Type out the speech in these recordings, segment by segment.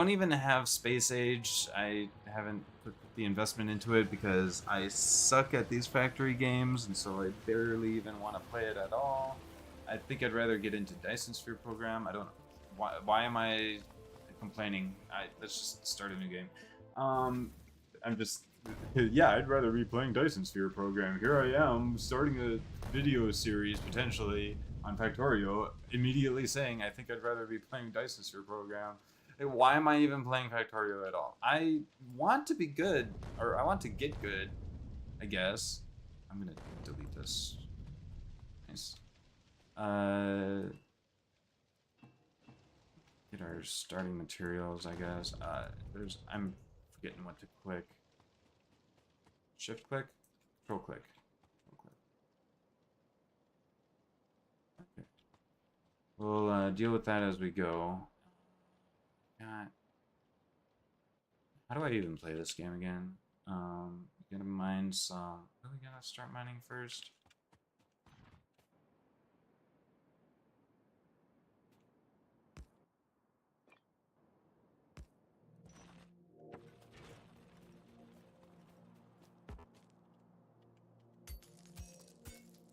don't even have Space Age. I haven't put the investment into it because I suck at these factory games, and so I barely even want to play it at all. I think I'd rather get into Dyson Sphere Program. I don't know. Why am I complaining? Let's just start a new game. I'm just yeah, I'd rather be playing Dyson Sphere Program. Here I am starting a video series potentially on Factorio, immediately saying I think I'd rather be playing Dyson Sphere Program. Why am I even playing Factorio at all? I want to be good, or I want to get good, I guess. I'm gonna delete this. Nice. Get our starting materials, I guess. I'm forgetting what to click. Shift click? Control click. Control click. Okay. We'll deal with that as we go. God. How do I even play this game again? Gonna mine some. Really gotta start mining first.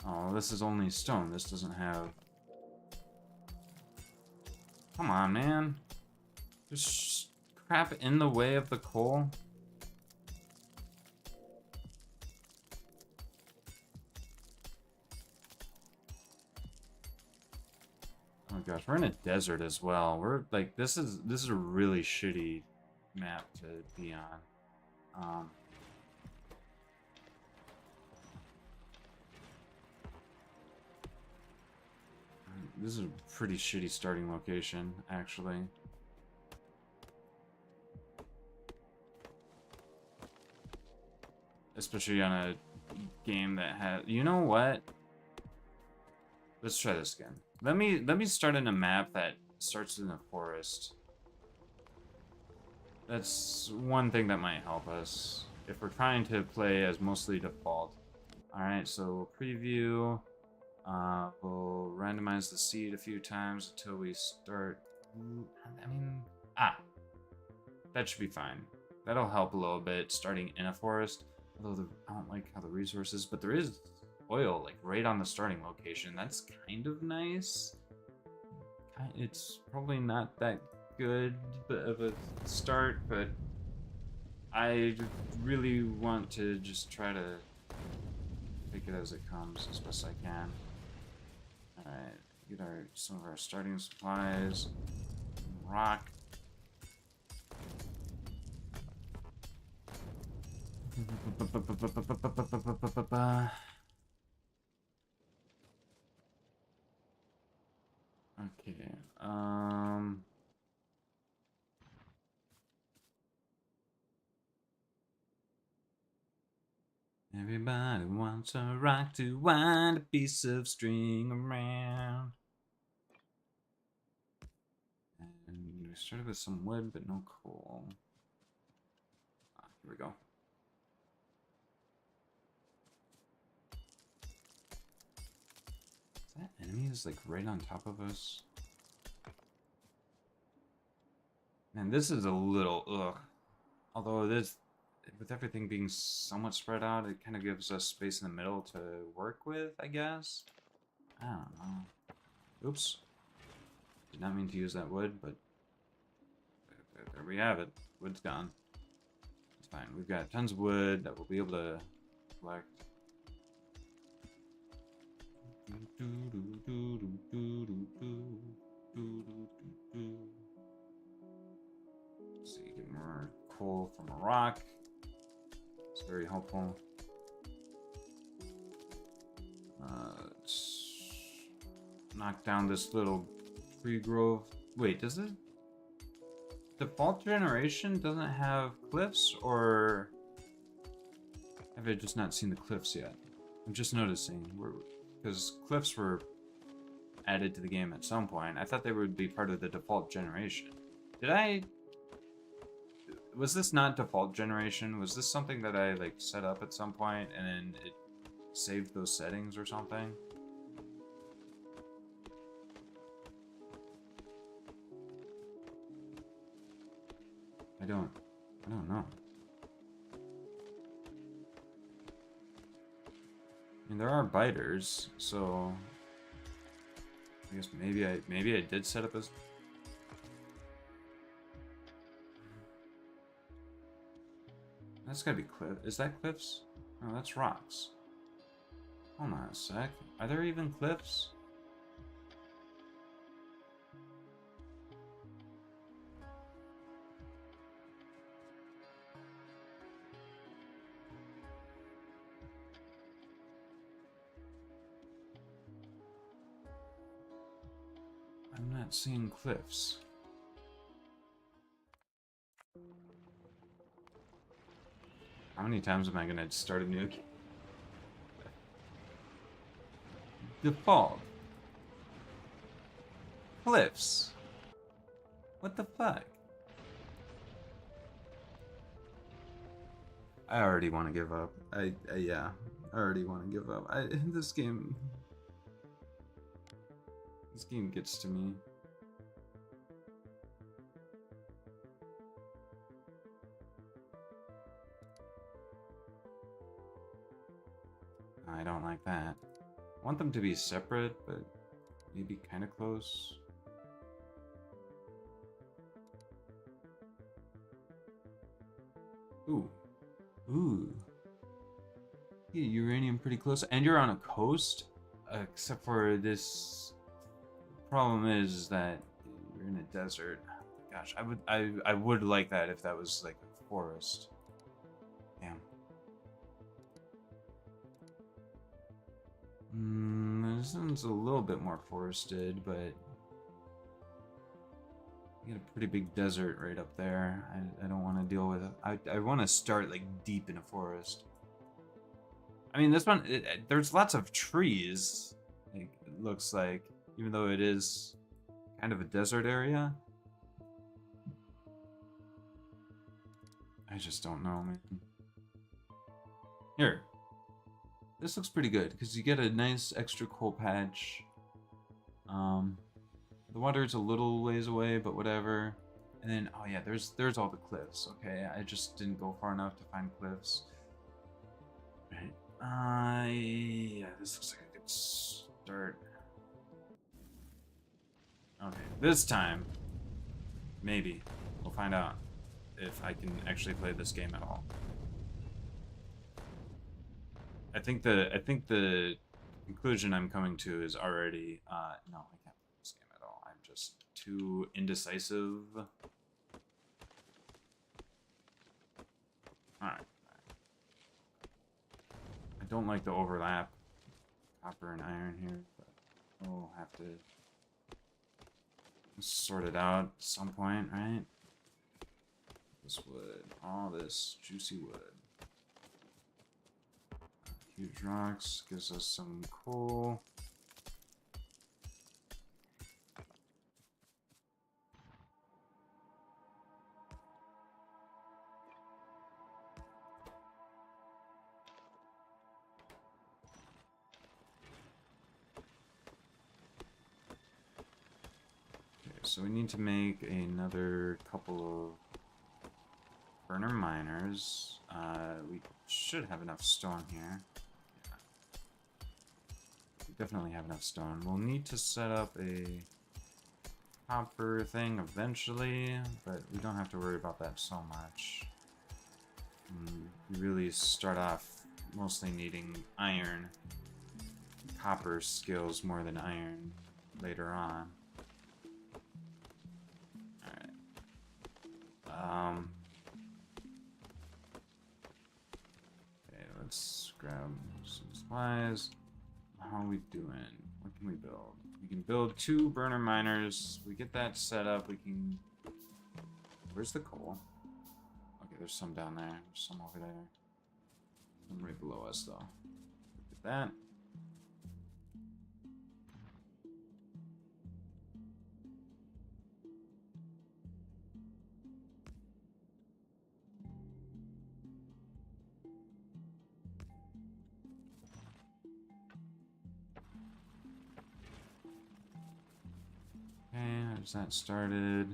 Oh, this is only stone. This doesn't have... Come on, man. There's crap in the way of the coal. Oh gosh, we're in a desert as well. We're like, this is a really shitty map to be on. This is a pretty shitty starting location, actually. Especially on a game that has... You know what? Let's try this again. Let me start in a map that starts in a forest. That's one thing that might help us if we're trying to play as mostly default. Alright, so preview. We'll randomize the seed a few times until we start... I mean... that should be fine. That'll help a little bit starting in a forest. Although I don't like how the resources... But there is oil, like, right on the starting location. That's kind of nice. It's probably not that good of a start, but I really want to just try to take it as it comes as best I can. Alright, get some of our starting supplies. Rock. Okay, everybody wants a rock to wind a piece of string around. And we started with some wood, but no coal. Here we go. Is that enemy is like right on top of us? Man, this is a little ugh. Although this, with everything being somewhat spread out, it kind of gives us space in the middle to work with, I guess. I don't know. Oops. Did not mean to use that wood, but there we have it. Wood's gone. It's fine. We've got tons of wood that we'll be able to collect. Let's see, get more coal from a rock. It's very helpful. Let's knock down this little tree grove. Wait, does it? Default generation doesn't have cliffs, or have I just not seen the cliffs yet? I'm just noticing, because cliffs were added to the game at some point. I thought they would be part of the default generation. Was this not default generation? Was this something that I like set up at some point and then it saved those settings or something? I don't know. I mean, there are biters, so I guess maybe I did set up as. That's gotta be cliff. Is that cliffs? No, that's rocks. Hold on a sec. Are there even cliffs? I'm not seeing cliffs. How many times am I gonna start a new game? Default. Cliffs. What the fuck? I already want to give up. Yeah. I already want to give up. This game gets to me. I don't like that. I want them to be separate, but maybe kind of close. Ooh. Ooh. Yeah, uranium pretty close. And you're on a coast? Except for this problem is that you're in a desert. Gosh, I would like that if that was like a forest. Damn. This one's a little bit more forested, but you got a pretty big desert right up there. I don't want to deal with it. I want to start like deep in a forest. I mean, this one, there's lots of trees, like, it looks like, even though it is kind of a desert area. I just don't know, man. Here. This looks pretty good, because you get a nice extra coal patch. The water's a little ways away, but whatever. And then, oh yeah, there's all the cliffs, okay? I just didn't go far enough to find cliffs. Right. Yeah, this looks like a good start. Okay, this time, maybe, we'll find out if I can actually play this game at all. I think the conclusion I'm coming to is already, no, I can't play this game at all. I'm just too indecisive. Alright. I don't like the overlap, copper and iron here, but we'll have to sort it out at some point, right? This wood, all this juicy wood. Huge rocks gives us some coal. So we need to make another couple of burner miners. We should have enough stone here. Yeah. We definitely have enough stone. We'll need to set up a copper thing eventually, but we don't have to worry about that so much. We really start off mostly needing iron, copper skills more than iron later on. Okay, let's grab some supplies. How are we doing? What can we build? We can build 2 burner miners. We get that set up. We can. Where's the coal? Okay, there's some down there. There's some over there. Some right below us, though. Look at that. Okay, there's that started.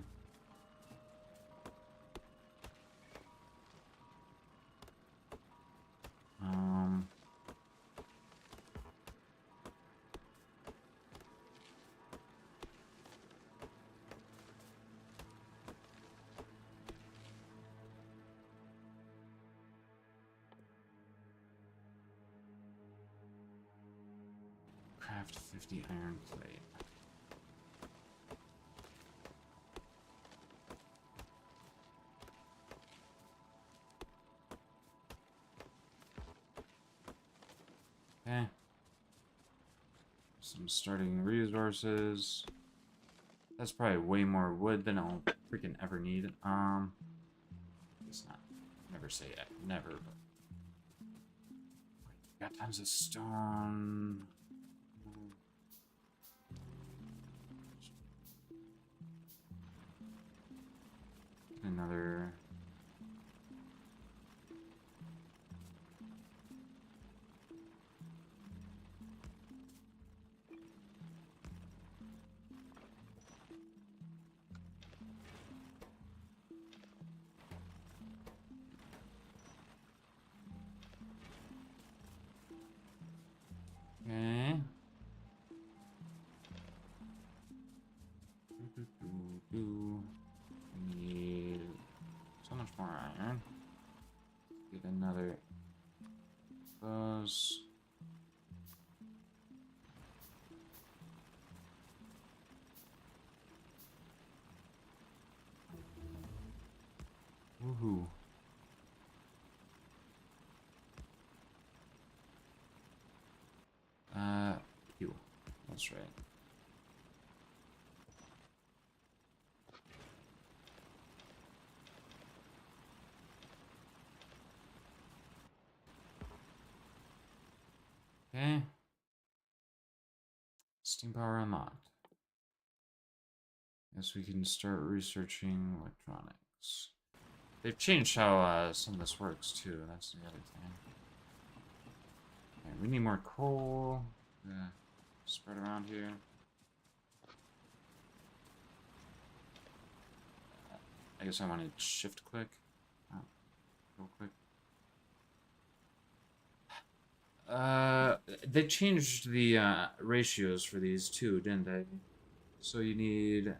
Craft 50 iron plate. Okay. Some starting resources. That's probably way more wood than I'll freaking ever need. It's not. Never say never, but got tons of stone. Another. Okay. Need so much more iron. Get another those. Woohoo. Q. That's right. Okay. Steam power unlocked. Guess we can start researching electronics. They've changed how some of this works too. That's the other thing. Okay, we need more coal. Yeah, spread around here. I guess I wanted shift click. Oh, real quick. They changed the ratios for these too, didn't they? So you need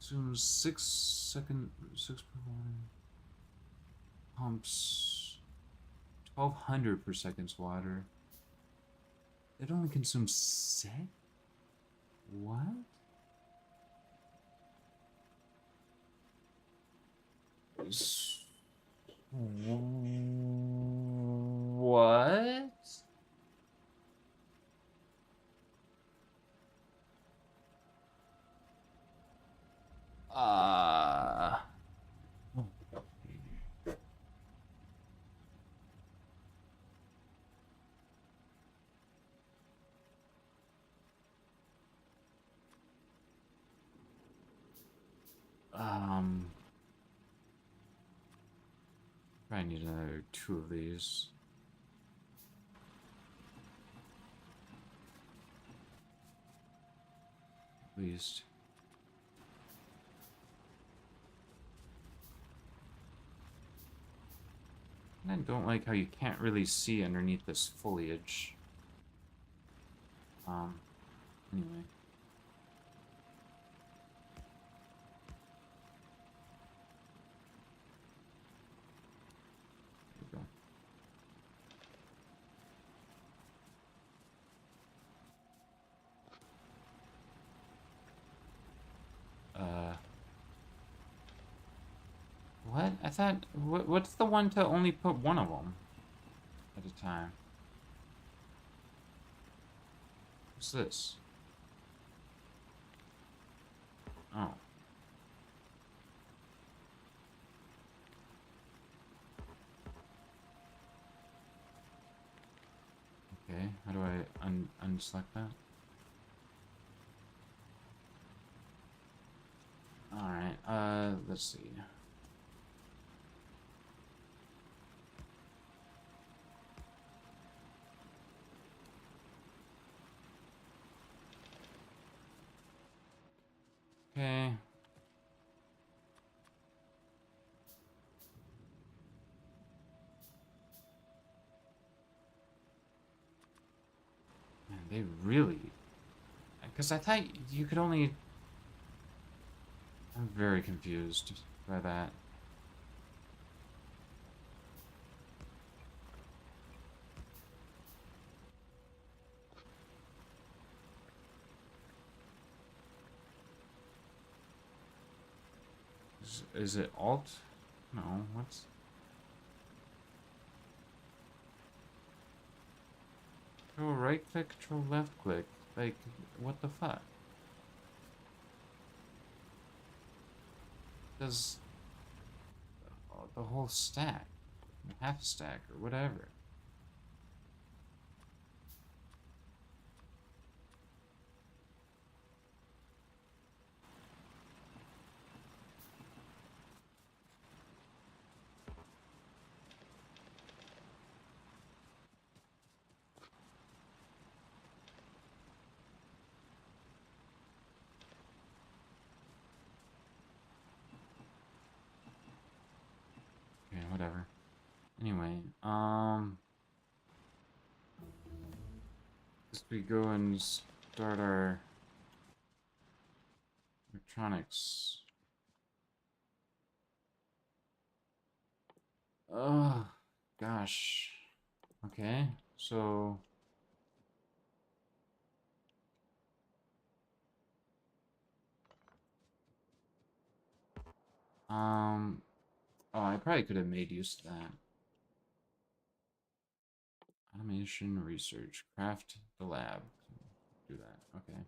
consumes 6 per one pumps 1200 per second's water. It only consumes 6? What? What? Uh Probably need another 2 of these. At least. And I don't like how you can't really see underneath this foliage. Anyway. What? I thought, what's the one to only put one of them at a time? What's this? Oh. Okay, how do I unselect that? Alright, let's see. Okay. Man, they really... Because I thought you could only... I'm very confused by that. Is it Alt? No, what's... Control right click, control left click. Like, what the fuck? Does the whole stack, half stack, or whatever. Okay, whatever. Anyway, as we go and start our electronics. Oh, gosh. Okay, so... Oh, I probably could have made use of that. Automation, research, craft the lab. Do that, okay.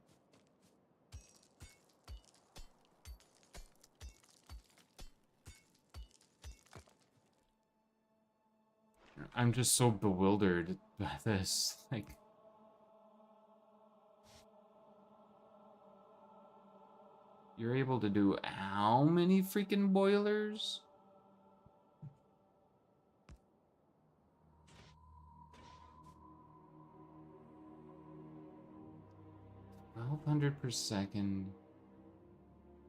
I'm just so bewildered by this. Like, you're able to do how many freaking boilers? 1,200 per second.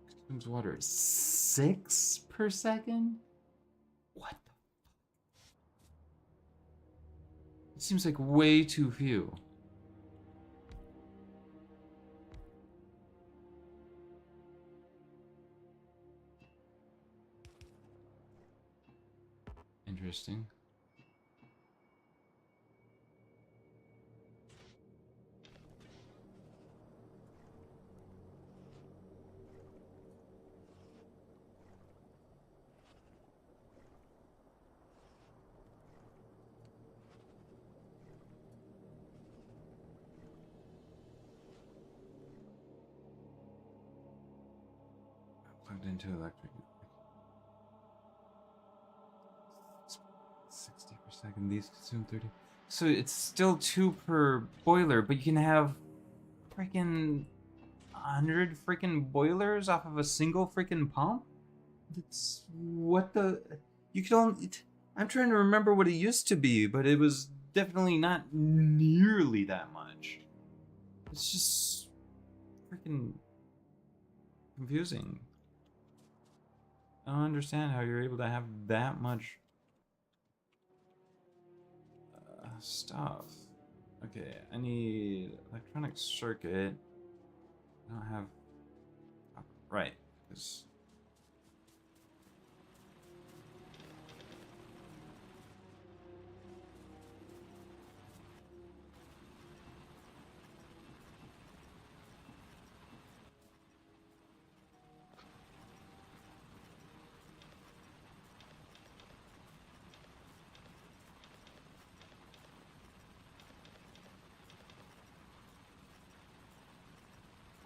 Consumes water 6 per second? What the? It seems like way too few. Interesting. Plugged into electric. 60 per second. These consume 30. So it's still 2 per boiler, but you can have freaking 100 freaking boilers off of a single freaking pump? That's what the... You can only... I'm trying to remember what it used to be, but it was definitely not nearly that much. It's just freaking confusing. I don't understand how you're able to have that much stuff. Okay, I need electronic circuit. I don't have... Right, because...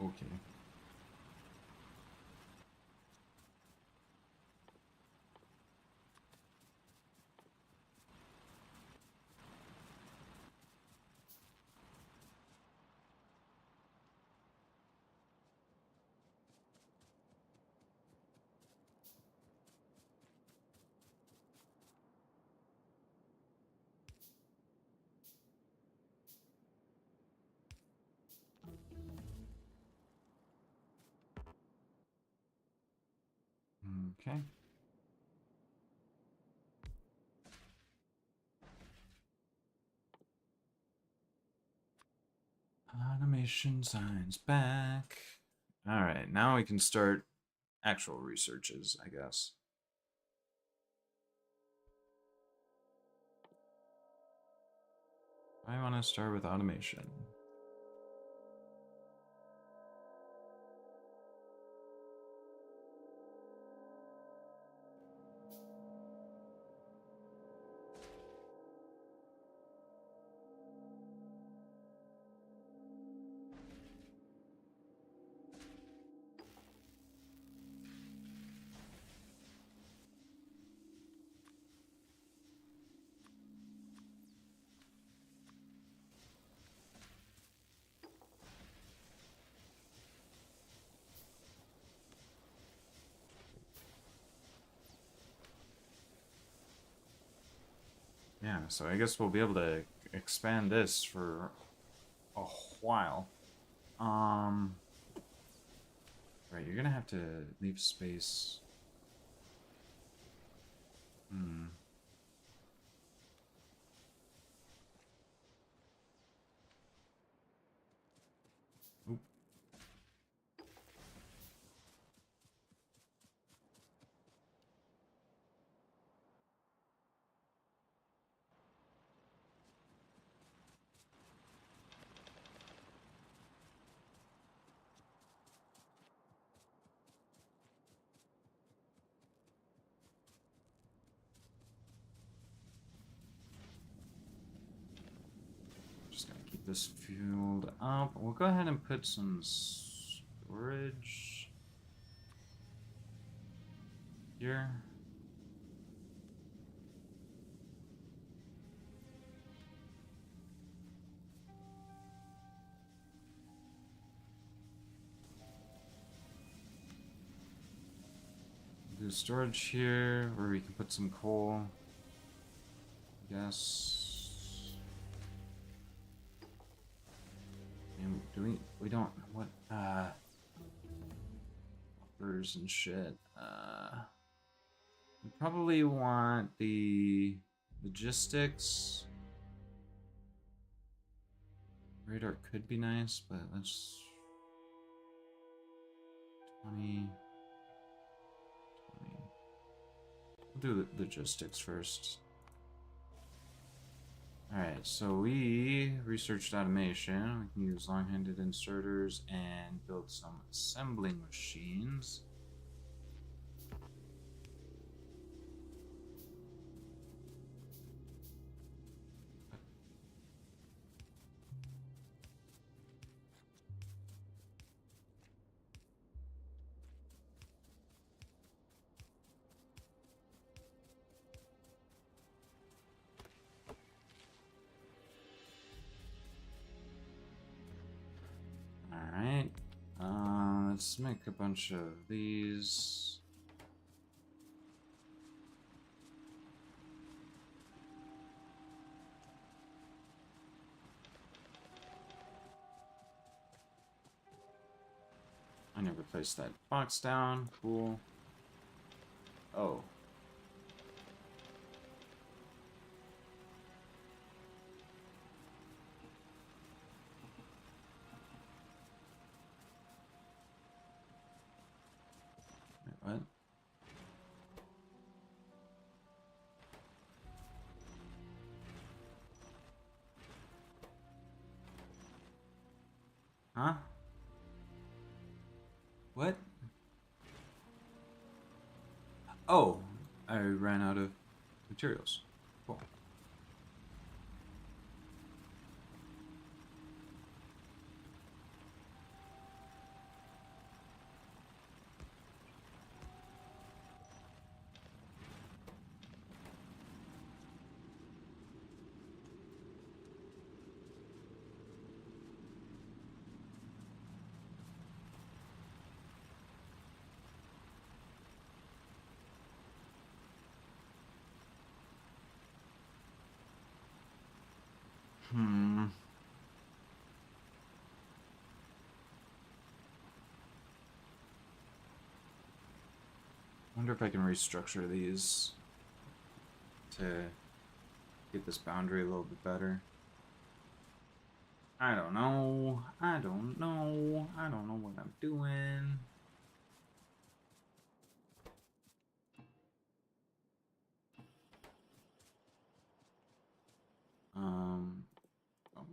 Okay. Okay. Automation signs back. Alright, now we can start actual researches, I guess. I want to start with automation. Yeah, so I guess we'll be able to expand this for a while. Um, right, you're gonna have to leave space. Hmm. Oop. Just gotta keep this fueled up. We'll go ahead and put some storage here. Do storage here where we can put some coal. Yes. And do we don't what buffers and shit. We probably want the logistics. Radar could be nice, but let's 20. We'll do the logistics first. Alright, so we researched automation. We can use long-handed inserters and build some assembling machines. Alright, let's make a bunch of these. I never placed that box down. Cool. Oh. Wait, what? Huh? What? Oh, I ran out of materials. Cool. Hmm. Wonder if I can restructure these to get this boundary a little bit better. I don't know. I don't know. I don't know what I'm doing.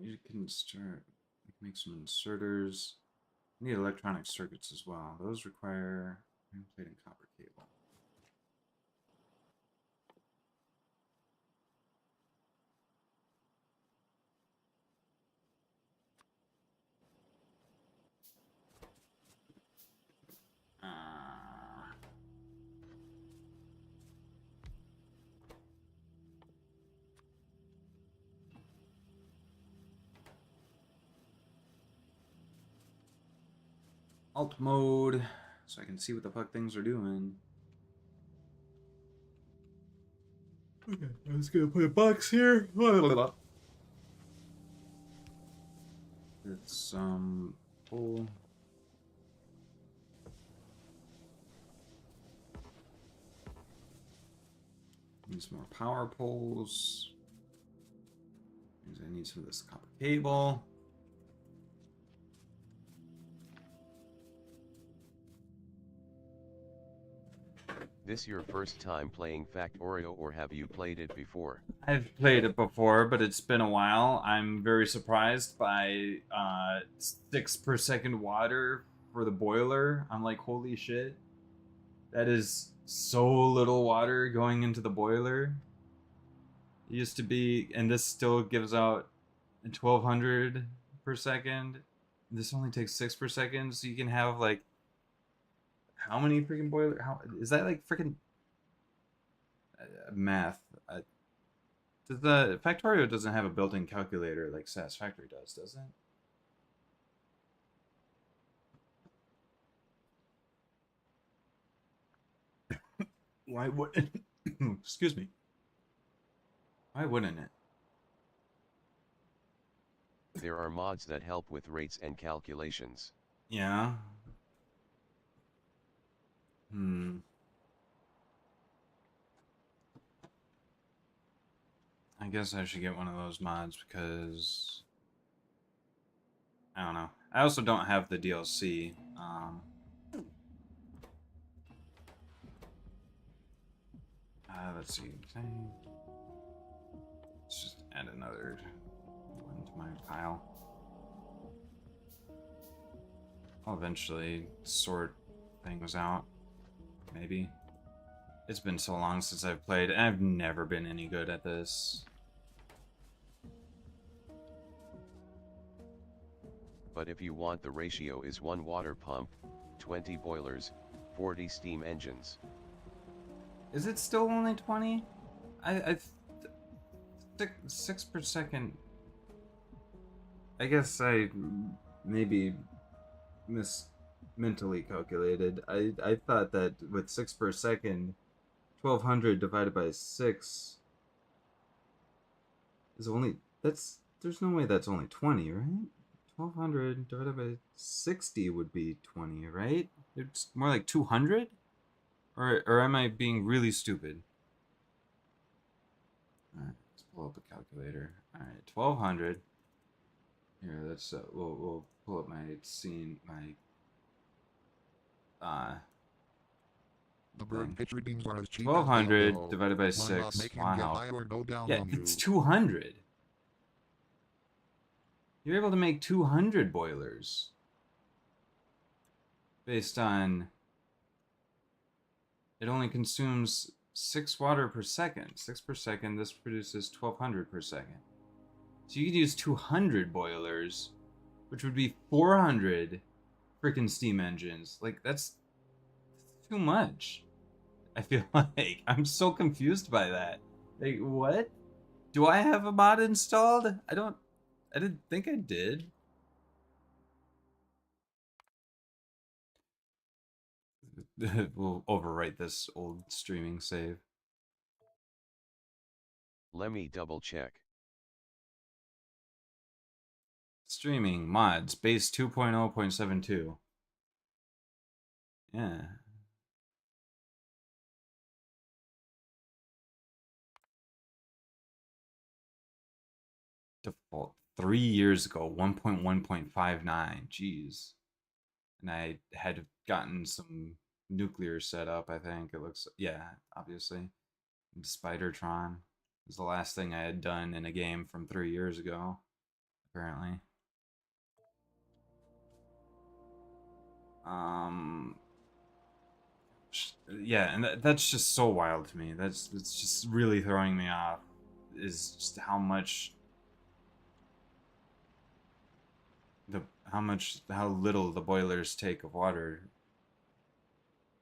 We can start. We can make some inserters. We need electronic circuits as well. Those require iron plate and copper cable. Alt mode, so I can see what the fuck things are doing. Okay, I'm just gonna put a box here. It's some pull. Need some more power poles. I need some of this copper cable. This your first time playing Factorio or have you played it before? I've played it before, but it's been a while. I'm very surprised by 6 per second water for the boiler. I'm like, holy shit. That is so little water going into the boiler. It used to be, and this still gives out 1200 per second. This only takes 6 per second, so you can have like how many freaking boiler? How is that like freaking math? The Factorio doesn't have a built-in calculator like Satisfactory does it? Why wouldn't? Excuse me. Why wouldn't it? There are mods that help with rates and calculations. Yeah. Hmm. I guess I should get one of those mods because I don't know. I also don't have the DLC. Let's see. Let's just add another one to my pile. I'll eventually sort things out. Maybe. It's been so long since I've played, and I've never been any good at this. But if you want, the ratio is 1 water pump, 20 boilers, 40 steam engines. Is it still only 20? I 6 per second. I guess I maybe mentally calculated. I thought that with 6 per second, 1200 divided by 6 is only there's no way that's only 20, right? 1200 divided by 60 would be 20, right? It's more like 200? Or am I being really stupid? Alright, let's pull up a calculator. Alright, 1200. Here, let's we'll pull up my scene, my Number of pitch readings are as cheap as 1200 dildo. divided by Climb up, 6. make him get Wow. high or go down Yeah, on you. it's 200. You're able to make 200 boilers based on it only consumes 6 water per second. 6 per second, this produces 1200 per second. So you could use 200 boilers, which would be 400 freaking steam engines. Like, that's too much. I feel like I'm so confused by that. Like, what? Do I have a mod installed? I didn't think I did. We'll overwrite this old streaming save. Let me double check. Streaming mods base 2.0.72. Yeah. Default 3 years ago, 1.1.59. Jeez. And I had gotten some nuclear set up, I think. It looks, yeah, obviously. Spidertron was the last thing I had done in a game from 3 years ago, apparently. Um, yeah, and that's just so wild to me. That's just really throwing me off. Is just how little the boilers take of water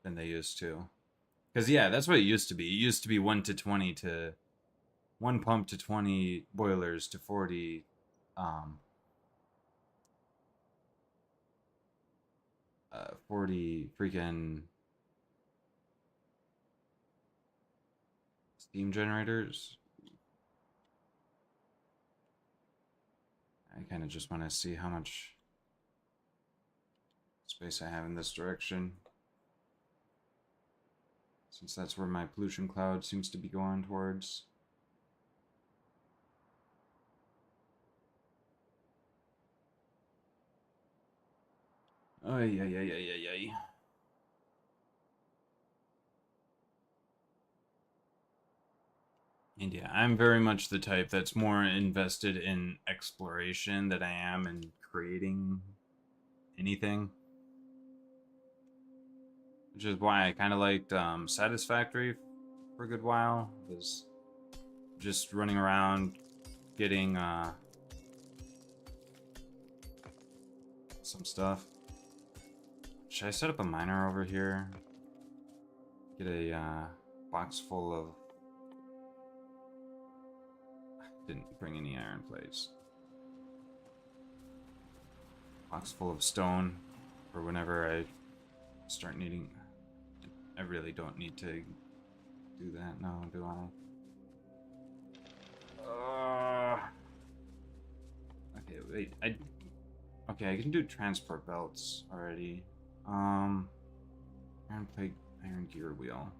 than they used to. Because yeah, that's what it used to be. It used to be 1 to 20 to 1 pump to 20 boilers to 40 um 40 freaking Steam generators. I kind of just want to see how much space I have in this direction, since that's where my pollution cloud seems to be going towards. Oh, yeah. And yeah, I'm very much the type that's more invested in exploration than I am in creating anything. Which is why I kind of liked Satisfactory for a good while. Was just running around getting some stuff. Should I set up a miner over here? Get a box full of... Didn't bring any iron plates. Box full of stone for whenever I start needing... I really don't need to do that now, do I? Okay, wait. Okay, I can do transport belts already. Iron plate, iron gear wheel.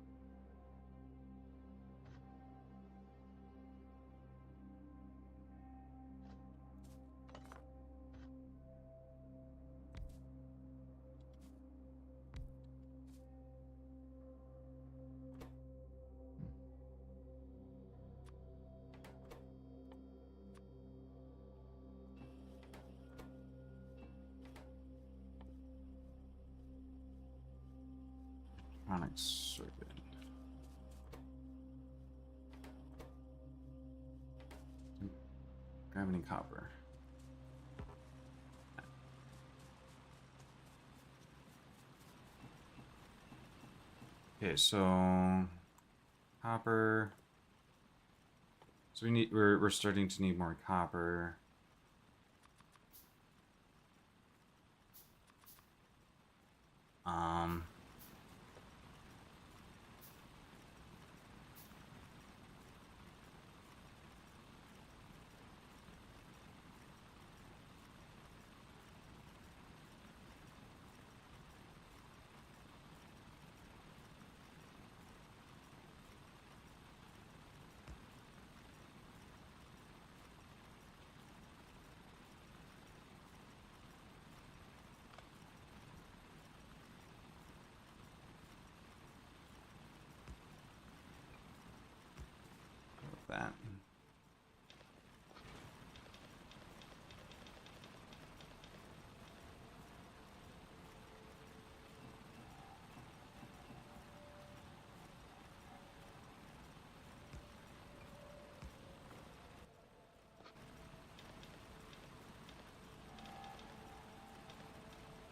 Electronic circuit. Grab any copper. Okay, so copper. So we're starting to need more copper. Um that.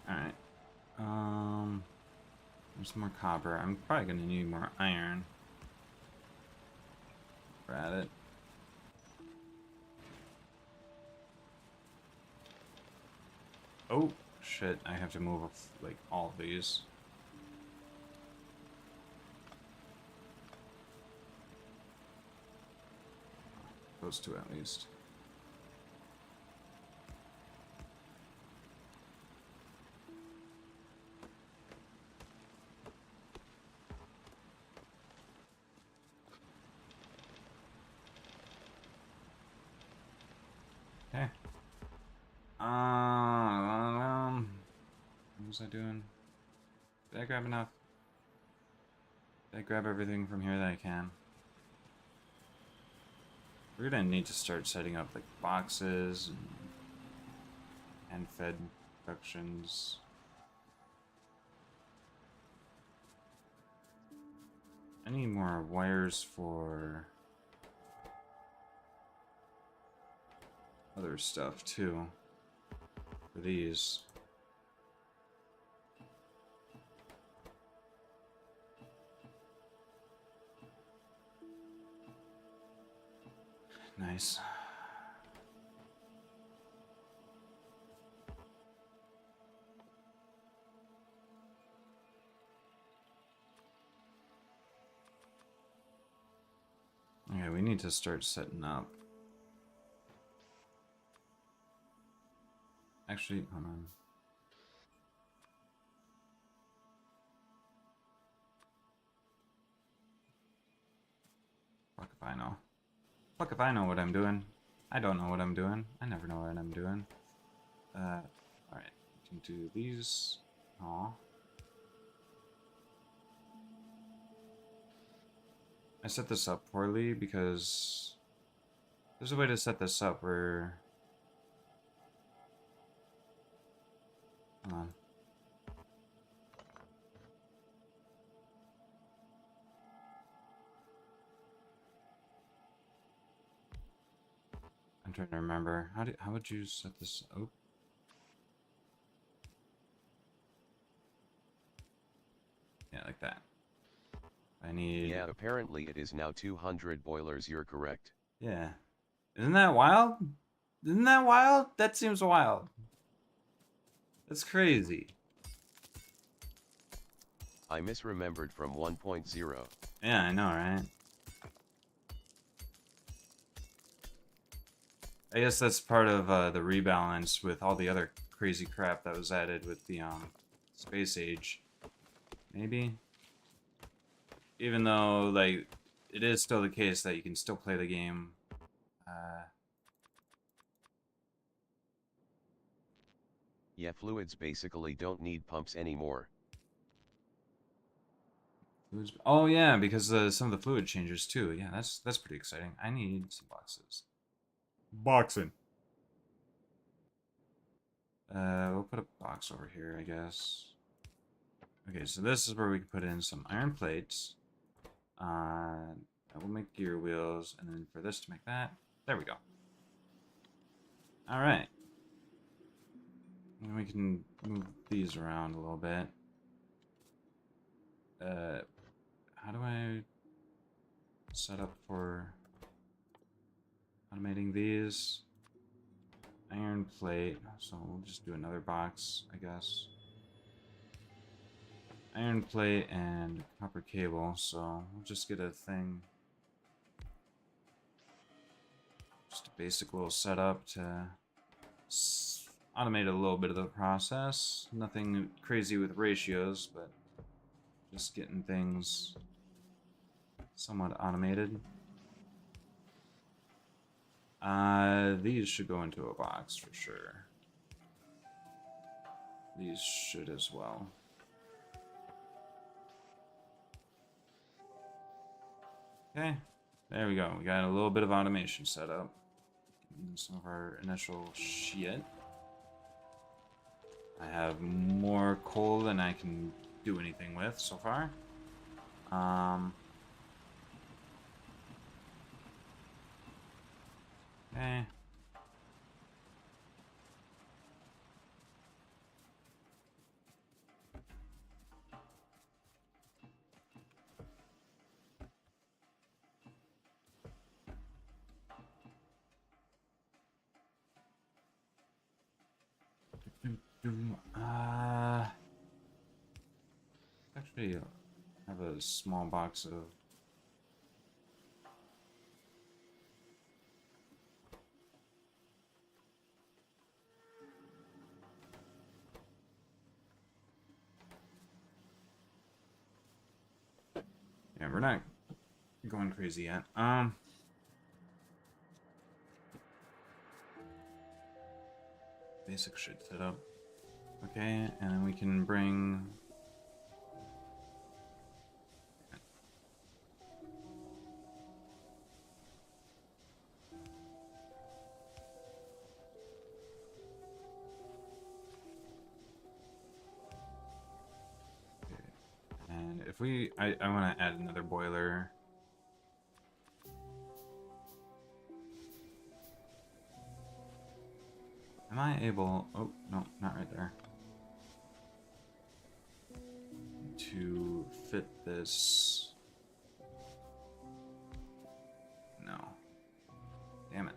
Alright. There's more copper. I'm probably gonna need more iron. We're at it. Oh, shit. I have to move, like, all of these. Those two, at least. Okay. What was I doing? Did I grab enough? Did I grab everything from here that I can? We're gonna need to start setting up like boxes and fed productions. I need more wires for other stuff too. For these. Nice. we need to start setting up. Actually, hold on. Fuck if I know. Fuck if I know what I'm doing. I don't know what I'm doing. I never know what I'm doing. Alright. We can do these. Aw. I set this up poorly because there's a way to set this up where... Hold on. I'm trying to remember. How would you set this up? Yeah, like that. I need... Yeah, apparently it is now 200 boilers, you're correct. Yeah. Isn't that wild? Isn't that wild? That seems wild. That's crazy. I misremembered from 1.0. Yeah, I know, right? I guess that's part of the rebalance with all the other crazy crap that was added with the space age. Maybe? Even though, like, it is still the case that you can still play the game. Yeah, fluids basically don't need pumps anymore. Oh yeah, because some of the fluid changes too. Yeah, that's pretty exciting. I need some boxes. Boxing. We'll put a box over here, I guess. Okay, so this is where we can put in some iron plates. That will make gear wheels, and then for this to make that, there we go. All right. And we can move these around a little bit. How do I set up for automating these? Iron plate, so we'll just do another box, I guess. Iron plate and copper cable, so we'll just get a thing. Just a basic little setup to automate a little bit of the process. Nothing crazy with ratios, but just getting things somewhat automated. These should go into a box for sure. These should as well. Okay, there we go. We got a little bit of automation set up. Some of our initial shit. I have more coal than I can do anything with so far. Okay. Actually, I have a small box of... Yeah, we're not going crazy yet. Basic shit set up. Okay, and then we can bring... And if we... I want to add another boiler. Am I able... Oh, no, not right there. To fit this... No. Damn it.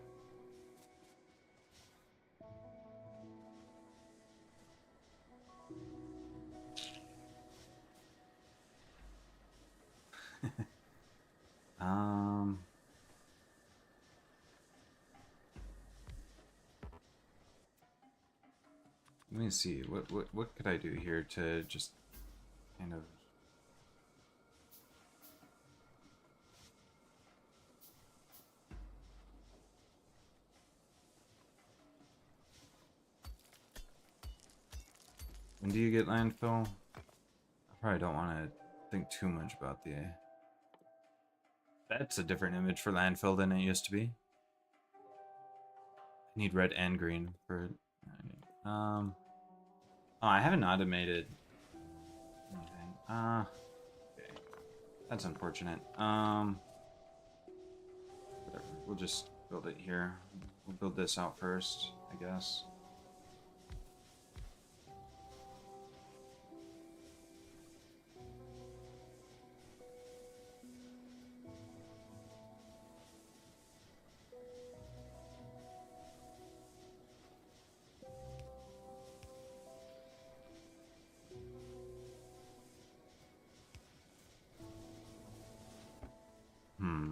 me see. What could I do here to just kind of... When do you get landfill? I probably don't want to think too much about the... That's a different image for landfill than it used to be. I need red and green for it. Oh, I haven't automated anything. Okay. That's unfortunate. Whatever. We'll just build it here. We'll build this out first, I guess. Hmm.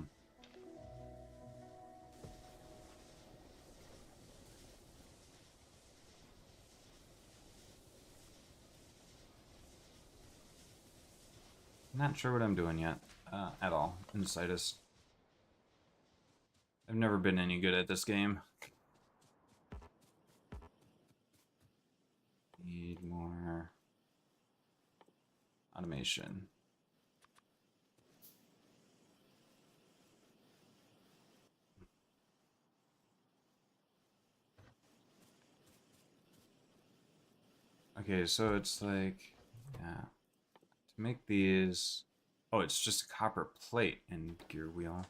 Not sure what I'm doing yet, at all, in Citus. I've never been any good at this game. Need more automation. Okay, so it's like, yeah, to make these, oh, it's just a copper plate and gear wheel.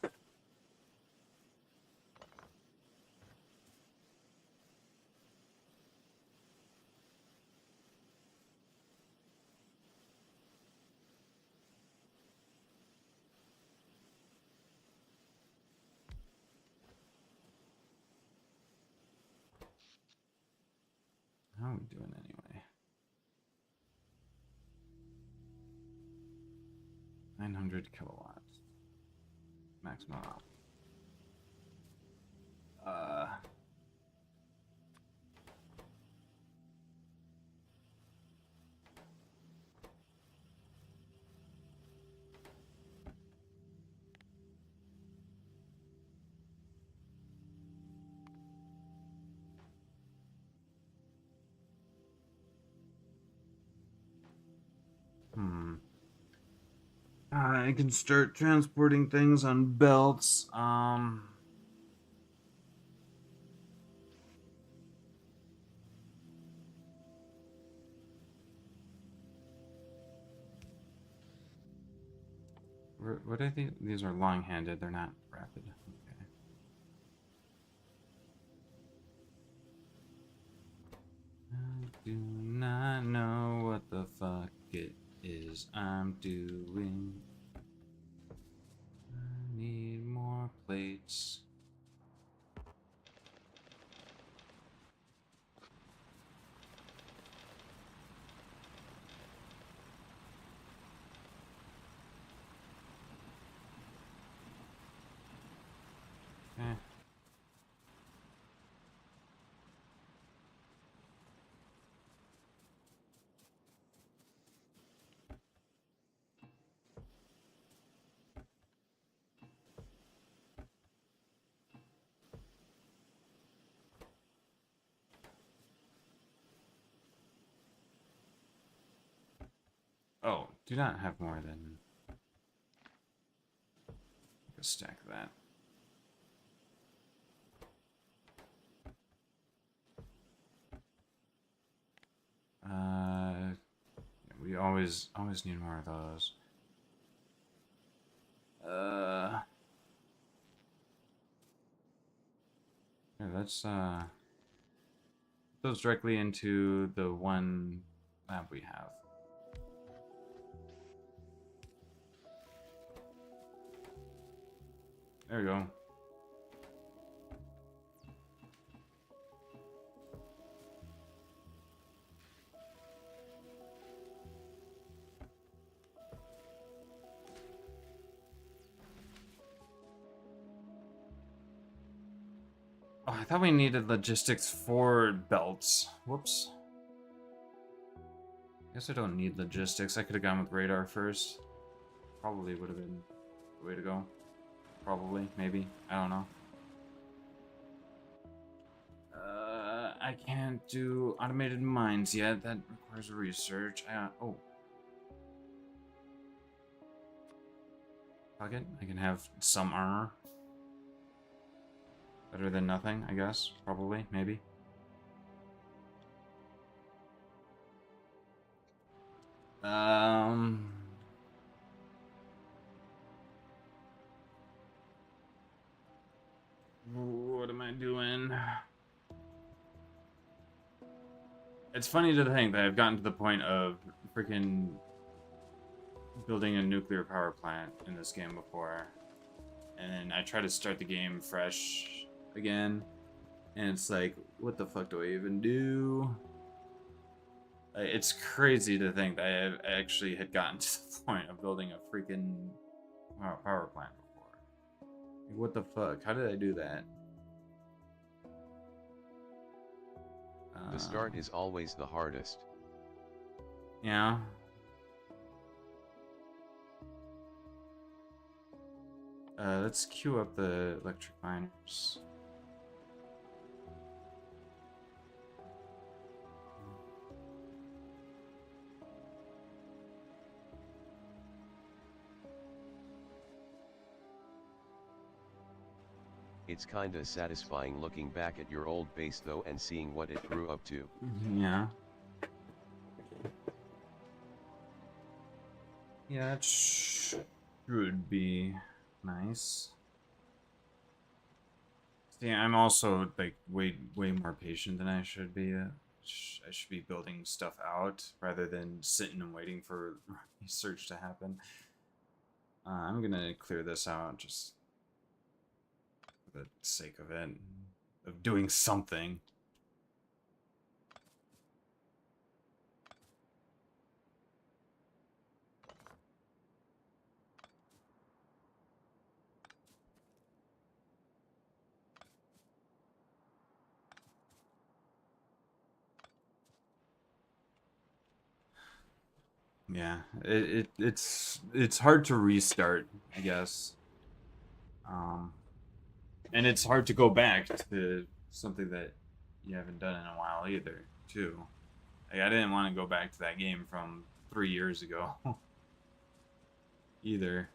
How are we doing anyway? 900 kilowatts. Maximum out. Uh, hmm. I can start transporting things on belts. What I think these are long-handed. They're not rapid. Okay. I do not know what the fuck it is I'm doing. I need more plates. Eh. Oh, do not have more than a stack of that. We always need more of those. Yeah, let's put those directly into the one lab we have. There we go. Oh, I thought we needed logistics for belts. Whoops. Guess I don't need logistics. I could have gone with radar first. Probably would have been the way to go. Probably, maybe. I don't know. I can't do automated mines yet. That requires research. Oh. Fuck it. I can have some armor. Better than nothing, I guess. Probably, maybe. What am I doing? It's funny to think that I've gotten to the point of freaking building a nuclear power plant in this game before. And then I try to start the game fresh again. And it's like, what the fuck do I even do? It's crazy to think that I actually had gotten to the point of building a freaking power plant before. Like, what the fuck? How did I do that? The start is always the hardest. Yeah. Let's queue up the electric miners. It's kinda satisfying looking back at your old base though and seeing what it grew up to. Yeah. Yeah, it should be nice. See, I'm also like way more patient than I should be. I should be building stuff out rather than sitting and waiting for research to happen. I'm gonna clear this out just for the sake of it, of doing something. Yeah, it's hard to restart, I guess. And it's hard to go back to something that you haven't done in a while either, too. Like, I didn't want to go back to that game from 3 years ago. either.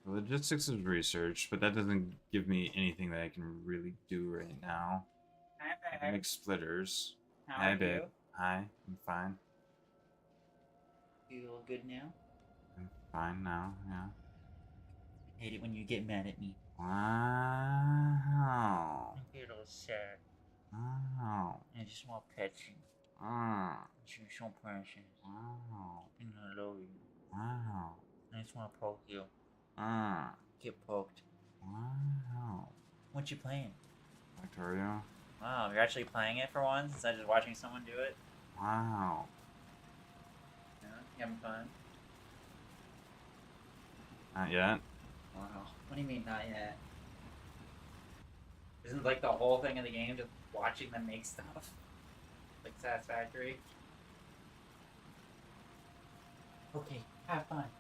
Logistics is research, but that doesn't give me anything that I can really do right now. Hi, I can make splitters. How Hi, are babe. you? Hi, I'm fine. You all good now? I'm fine now, yeah. I hate it when you get mad at me. Wow. I get all sad. Wow. I just want petting. Wow. You're so precious. Wow. And I love you. Wow. I just want to poke you. Wow. Get poked. Wow. What you playing? Factorio. Wow, you're actually playing it for once instead of just watching someone do it? Wow. Yeah, you having fun? Not yet. Wow. What do you mean not yet? Isn't like the whole thing of the game just watching them make stuff? Like satisfactory? Okay, have fun.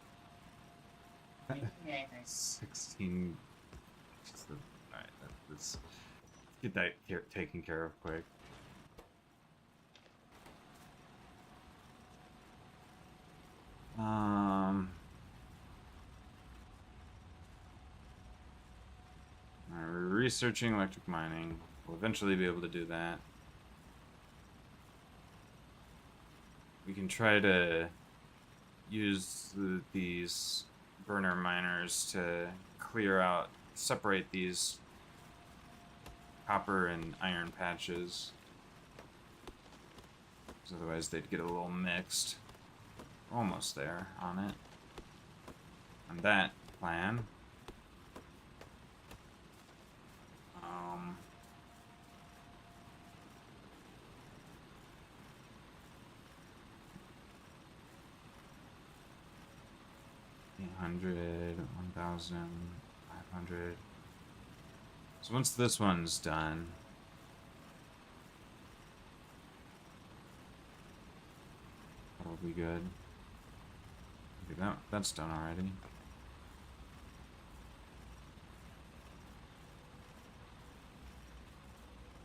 Yeah, nice. 16. Alright, let's get that taken care of quick. We're researching electric mining. We'll eventually be able to do that. We can try to use these burner miners to clear out, separate these copper and iron patches. Because otherwise they'd get a little mixed. We're almost there on it. On that plan. $800, 1,000, 500. So once this one's done, that'll be good. Okay, that's done already.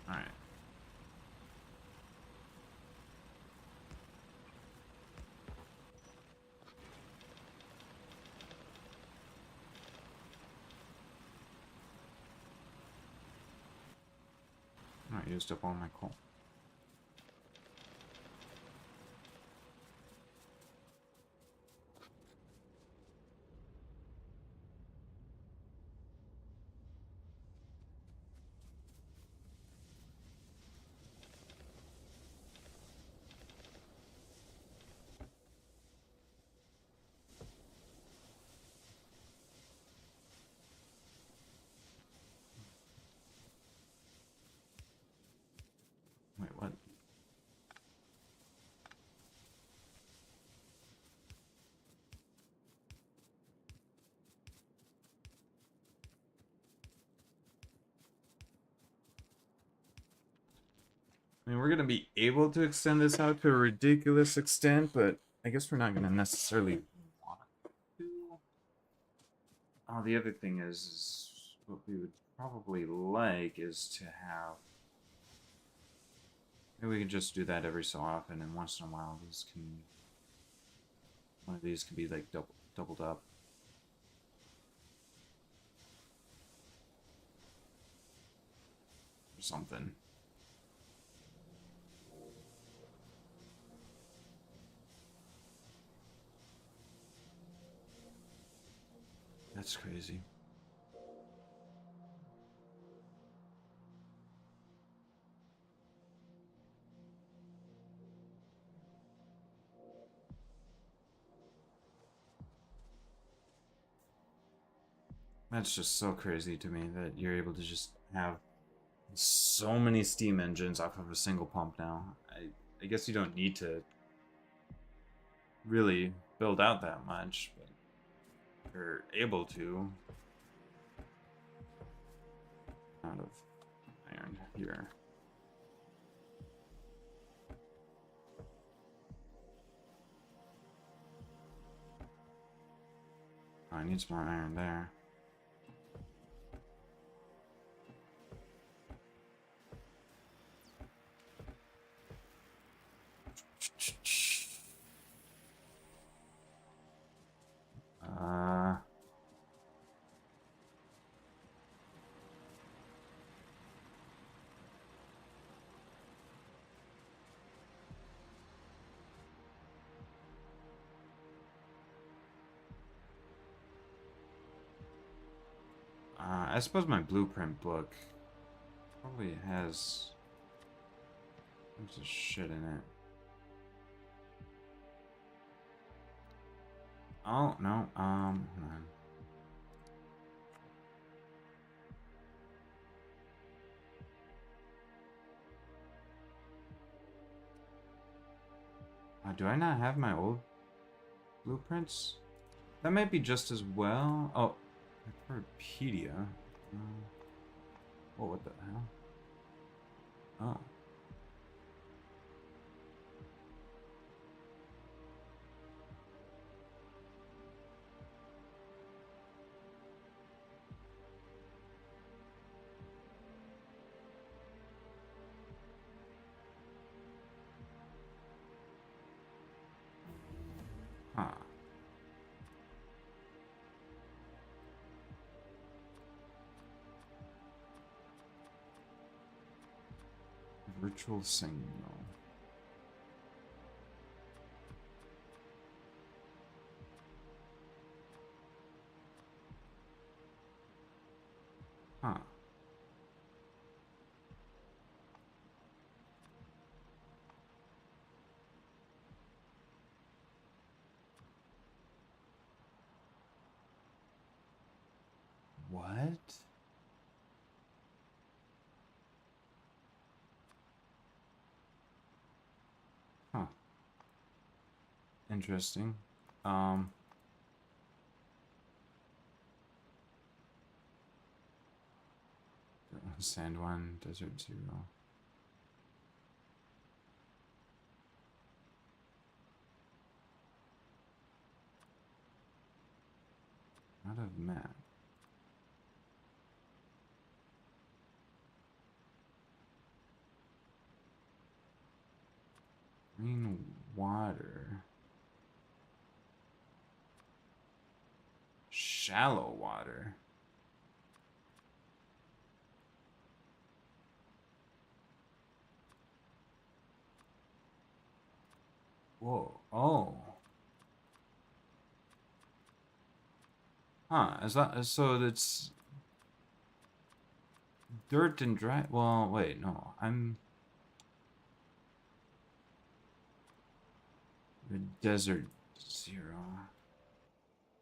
Alright. I used up all my coal. Wait, what? I mean, we're gonna be able to extend this out to a ridiculous extent, but I guess we're not gonna necessarily want to. Oh, the other thing is what we would probably like is to have. Maybe we can just do that every so often, and once in a while, one of these can be like doubled up. Or something. That's crazy. That's just so crazy to me that you're able to just have so many steam engines off of a single pump now. I guess you don't need to really build out that much, but you're able to. Out of iron here. Oh, I need some more iron there. Uh, I suppose my blueprint book probably has a bunch of shit in it. Oh, no, hold on. Do I not have my old blueprints? That might be just as well. Oh, Factorio. Oh, what the hell? Oh. Huh. Virtual signal. Huh. What? Huh. Interesting. Um. Sand 1, Desert 0. Out of map. Green water. Shallow water. Whoa. Oh. Huh. Is that so? That's dirt and dry. Well, wait. No, I'm the desert 0.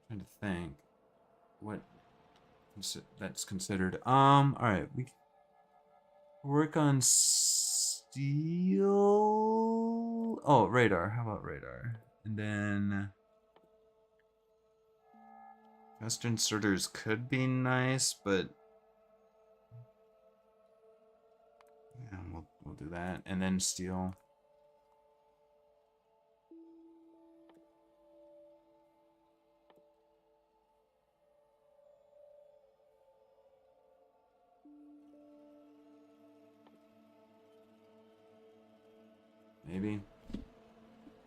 Trying to think what that's considered. All right. We work on steel. Oh, radar. How about radar? And then gust inserters could be nice, but yeah, we'll do that. And then steel. Maybe.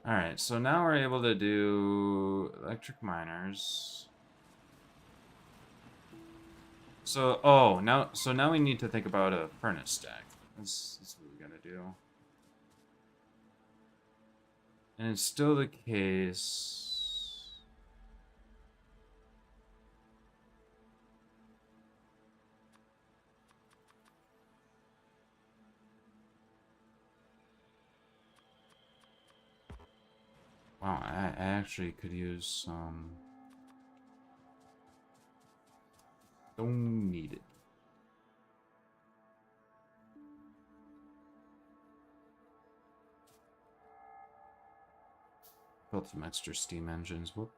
Alright, so now we're able to do electric miners. So, oh, now we need to think about a furnace stack. That's what we're gonna do. And it's still the case. Wow, I actually could use some. Don't need it. Built some extra steam engines. Whoop.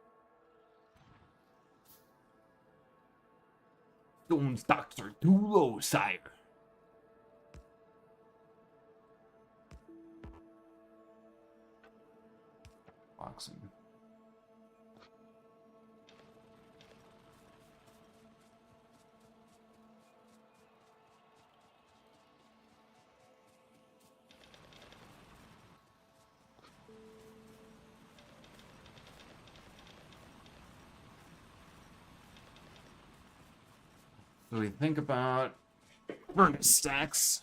Stone stocks are too low, sire. Oxen. So we think about furnace stacks.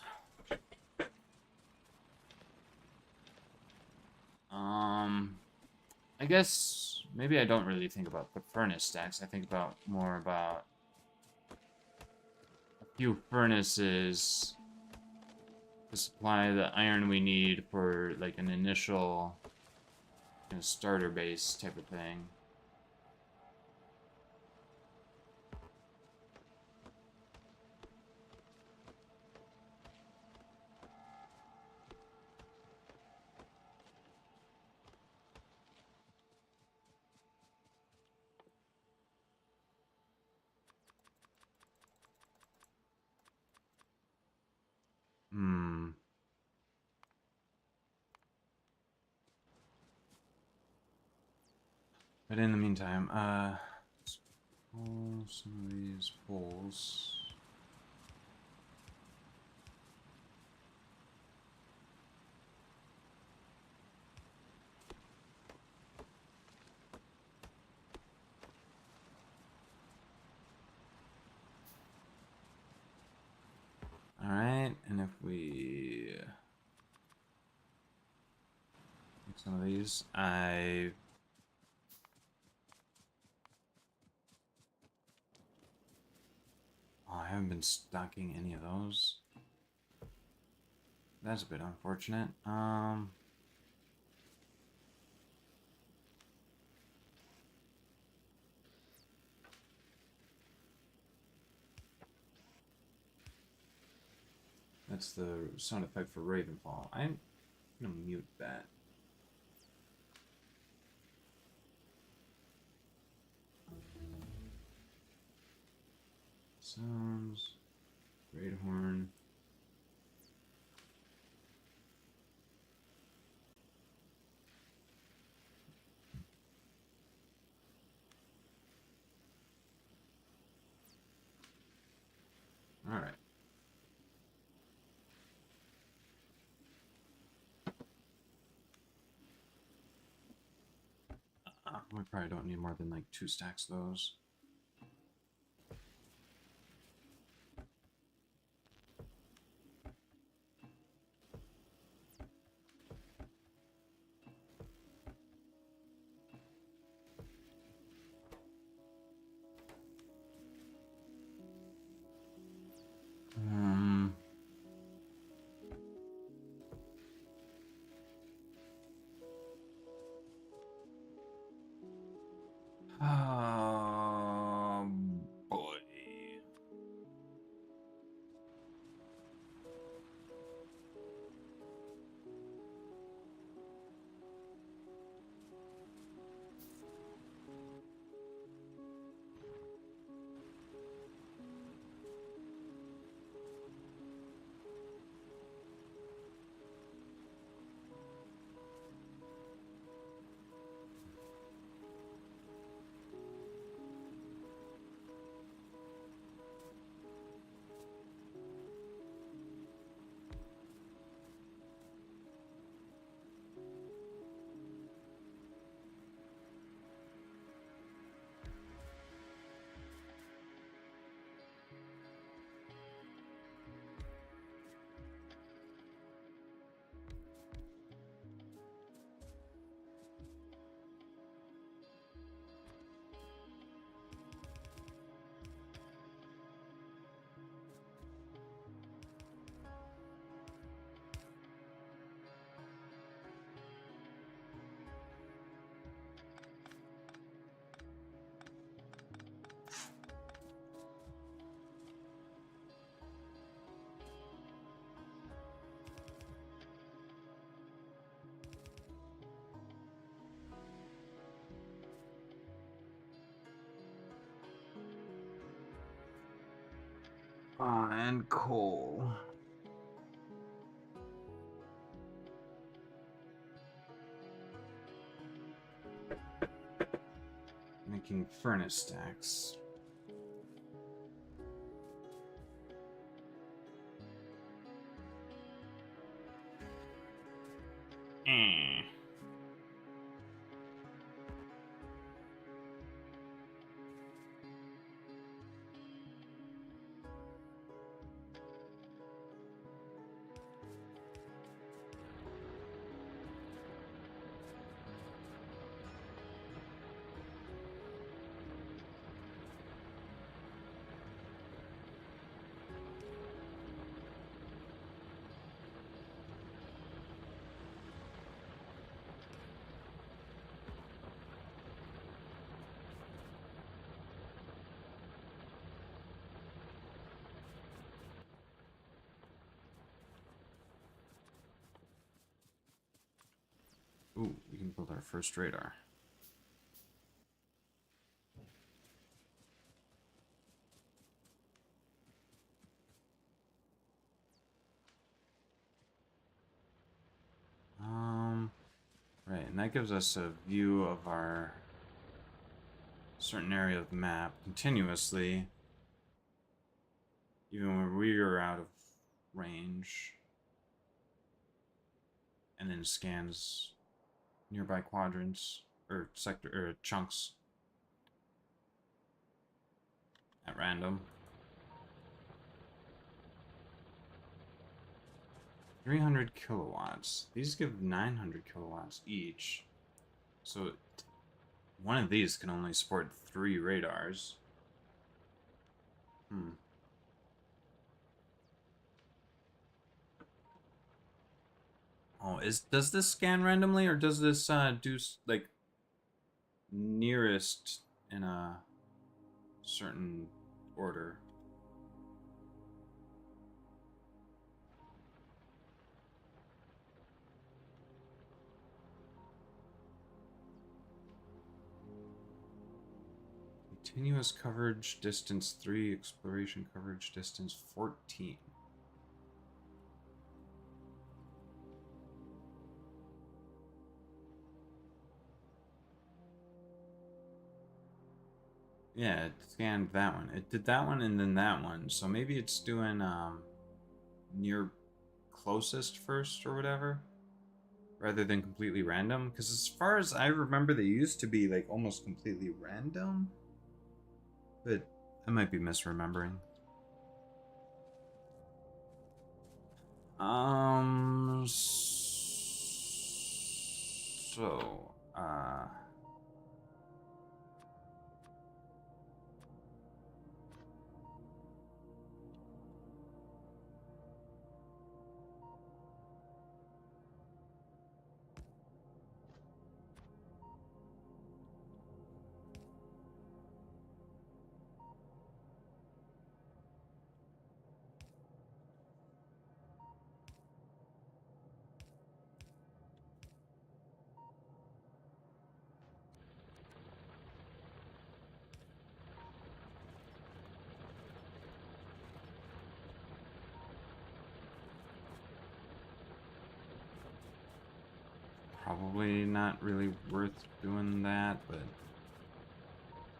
I guess maybe I don't really think about the furnace stacks. I think about more about a few furnaces to supply the iron we need for like an initial starter base type of thing. Hmm. But in the meantime, let's pull some of these poles. Alright, and if we make some of these, I haven't been stocking any of those. That's a bit unfortunate. That's the sound effect for Ravenfall. I'm gonna mute that. Sounds Great horn. All right. We probably don't need more than like 2 stacks of those. Um, oh boy. And coal. Making furnace stacks. Eh. Ooh, we can build our first radar. Right, and that gives us a view of our certain area of the map continuously, even when we are out of range, and then scans nearby quadrants or sector or chunks at random. 300 kilowatts. These give 900 kilowatts each. So one of these can only support 3 radars. Oh, does this scan randomly, or does this do like nearest in a certain order? Continuous coverage distance 3, exploration coverage distance 14. Yeah, it scanned that one. It did that one and then that one. So maybe it's doing near closest first or whatever, rather than completely random. Because as far as I remember, they used to be like almost completely random, but I might be misremembering. So, probably not really worth doing that, but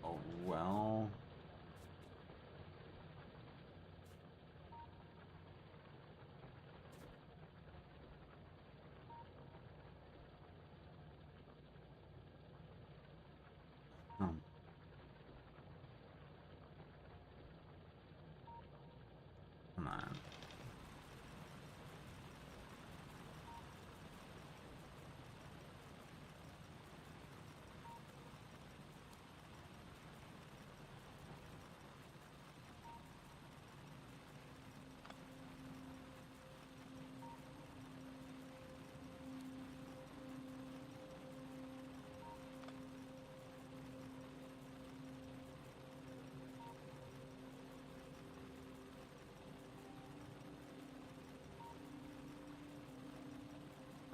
oh well. Hmm. Come on.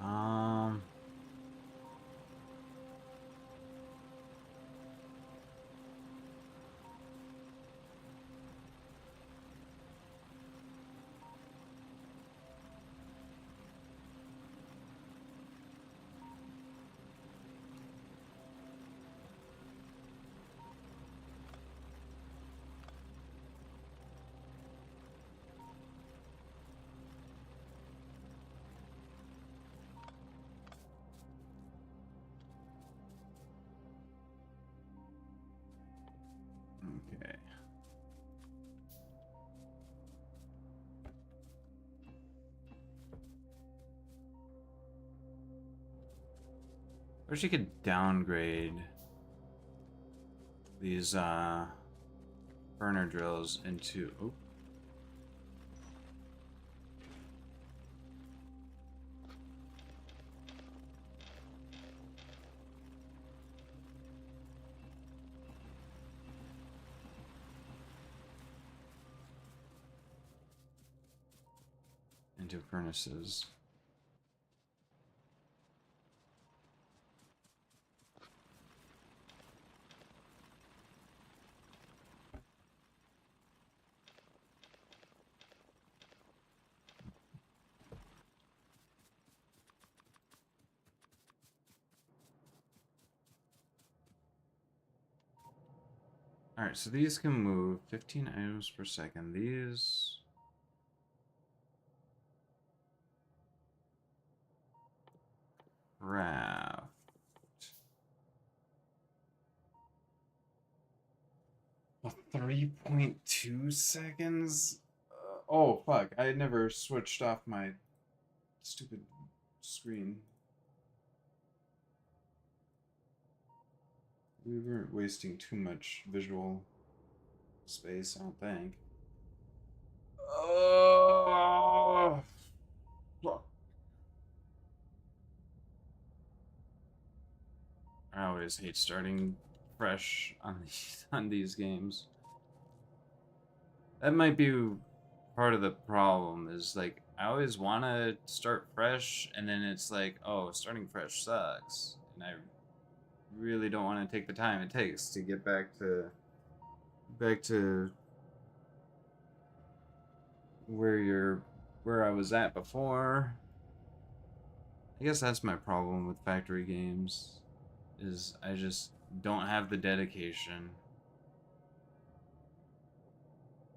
Um, okay. Wish you could downgrade these burner drills into into furnaces. Alright, so these can move 15 items per second. These craft. Well, 3.2 seconds? Oh, fuck. I had never switched off my stupid screen. We weren't wasting too much visual space, I don't think. Oh, fuck. I always hate starting fresh on these games. That might be part of the problem is like I always want to start fresh and then it's like, oh, starting fresh sucks. And I really don't want to take the time it takes to get back to back to where I was at before. I guess that's my problem with factory games, is I just don't have the dedication.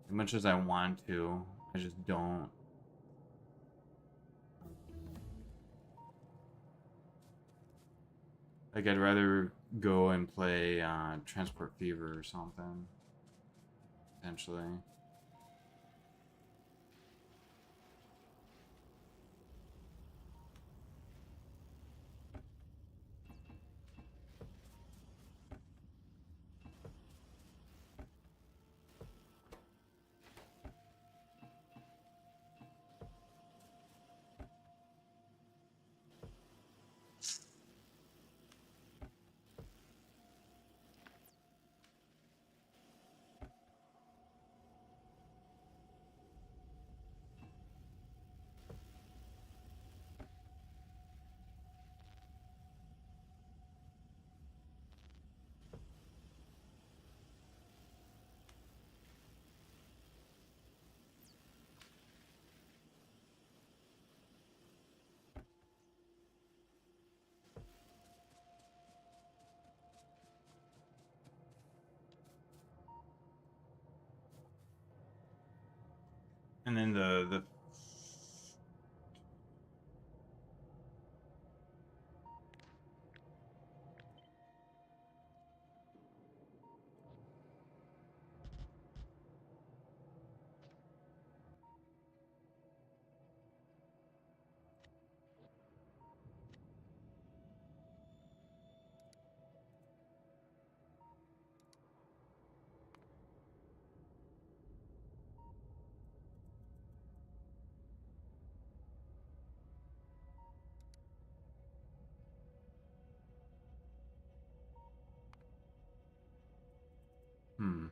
As much as I want to, I just don't. Like, I'd rather go and play Transport Fever or something, potentially. And then the hmm.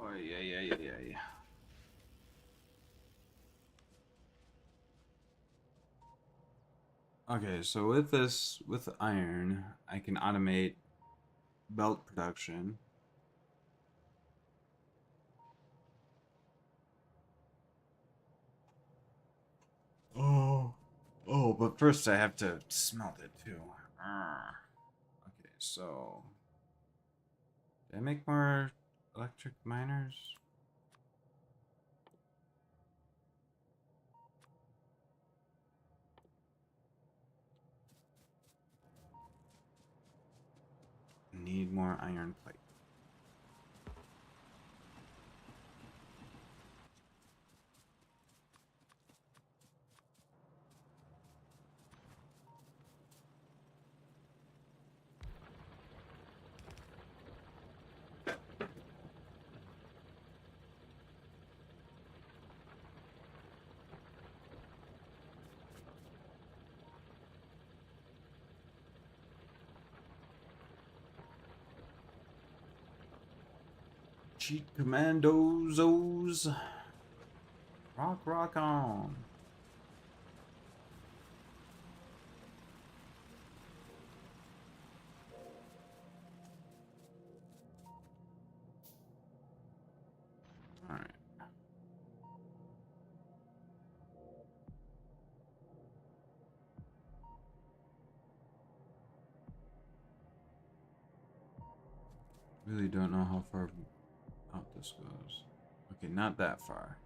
Oh yeah. Okay, so with this, with iron, I can automate belt production. Oh, but first I have to smelt it too. Arrgh. Okay, so did I make more electric miners? Need more iron plate. Cheat Commandos. Rock on. Alright. Really don't know how far out this goes. Okay, not that far.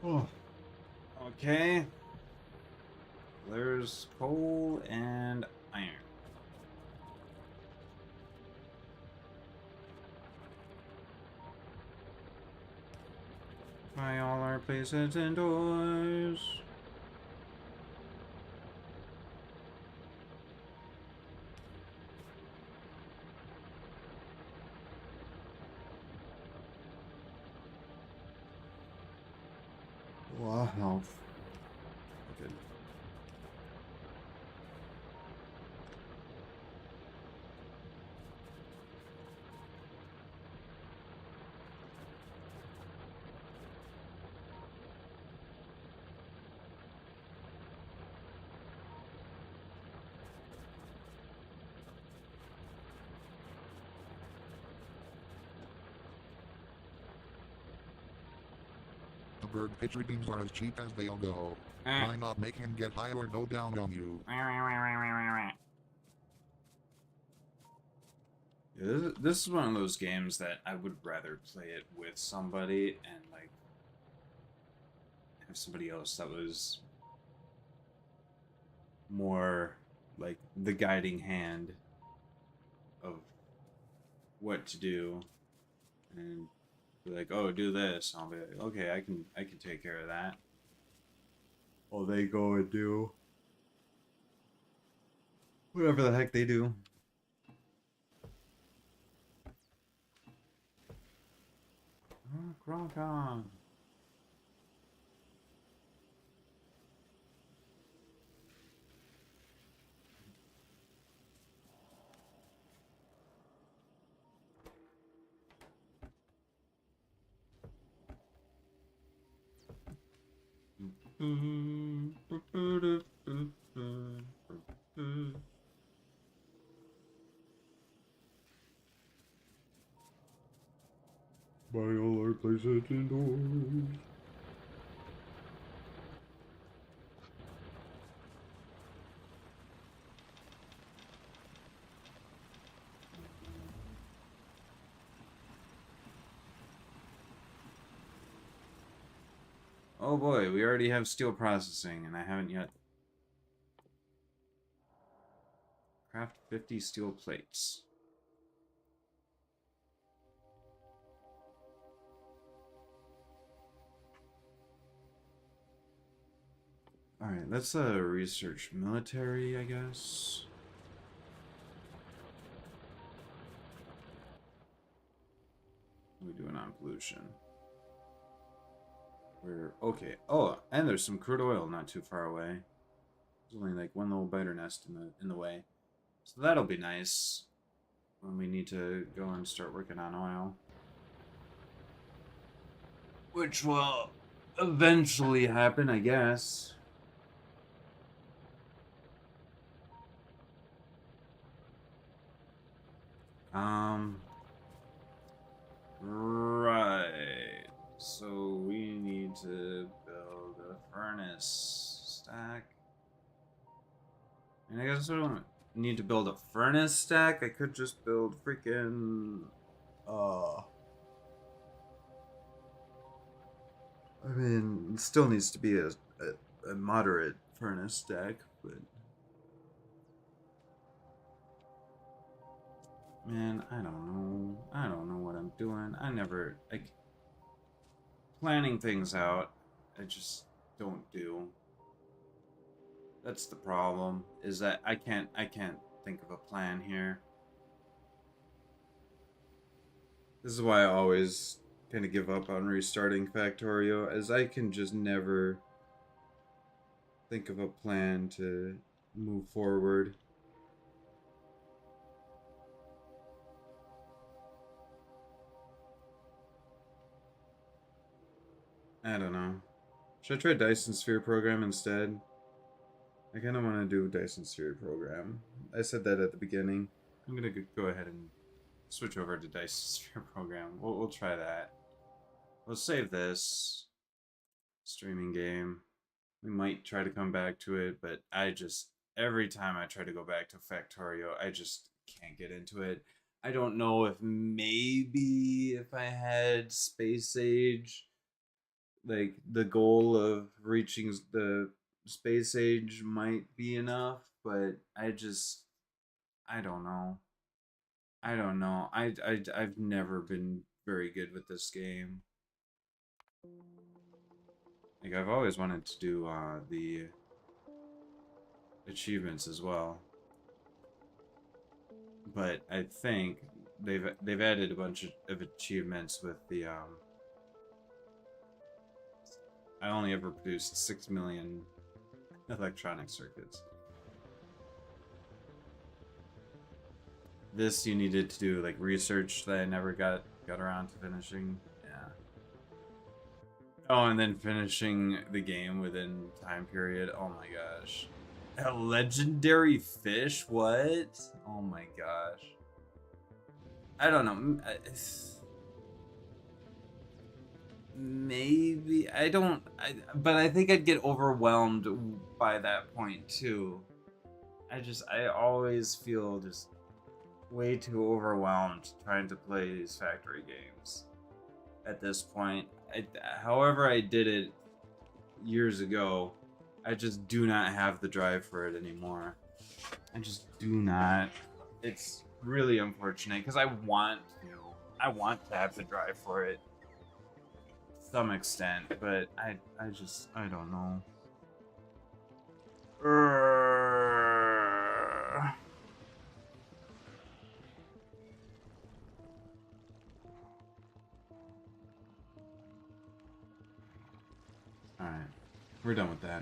Oh. Okay. There's coal and iron. Buy all our places indoors. Wow, health. Good. The bird pitch redeems are as cheap as they'll go. Ah. Why not make him get high or go down on you? This is one of those games that I would rather play it with somebody and like have somebody else that was more like the guiding hand of what to do and be like, oh, do this. I'll be like, okay, I can take care of that. Well, they go and do whatever the heck they do. Oh, Kronkan. Buy all our places indoors. Oh boy, we already have steel processing, and I haven't yet. Craft 50 steel plates. Alright, let's research military, I guess. What are we doing on pollution? We're okay. Oh, and there's some crude oil not too far away. There's only like one little biter nest in the way. So that'll be nice when we need to go and start working on oil. Which will eventually happen, I guess. Right. So we need to build a furnace stack. And I guess I don't need to build a furnace stack. I could just build freaking I mean, it still needs to be a moderate furnace stack, but man, I don't know. I don't know what I'm doing. I never like planning things out. I just don't do. That's the problem. Is that I can't think of a plan here. This is why I always kind of give up on restarting Factorio, as I can just never think of a plan to move forward. I don't know. Should I try Dyson Sphere Program instead? I kind of want to do Dyson Sphere Program. I said that at the beginning. I'm gonna go ahead and switch over to Dyson Sphere Program. We'll try that. We'll save this streaming game. We might try to come back to it, but I just every time I try to go back to Factorio, I just can't get into it. I don't know if maybe if I had Space Age, like the goal of reaching the space age might be enough, but I don't know. I don't know. I've never been very good with this game. Like I've always wanted to do the achievements as well, but I think they've added a bunch of achievements with the I only ever produced 6 million electronic circuits. This you needed to do like research that I never got around to finishing. Yeah. Oh, and then finishing the game within time period. Oh my gosh. A legendary fish? What? Oh my gosh. I don't know. Maybe I don't. But I think I'd get overwhelmed by that point too. I always feel just way too overwhelmed trying to play these factory games at this point. However I did it years ago, I just do not have the drive for it anymore. I just do not. It's really unfortunate because I want to have the drive for it to some extent, but I don't know. Alright. We're done with that.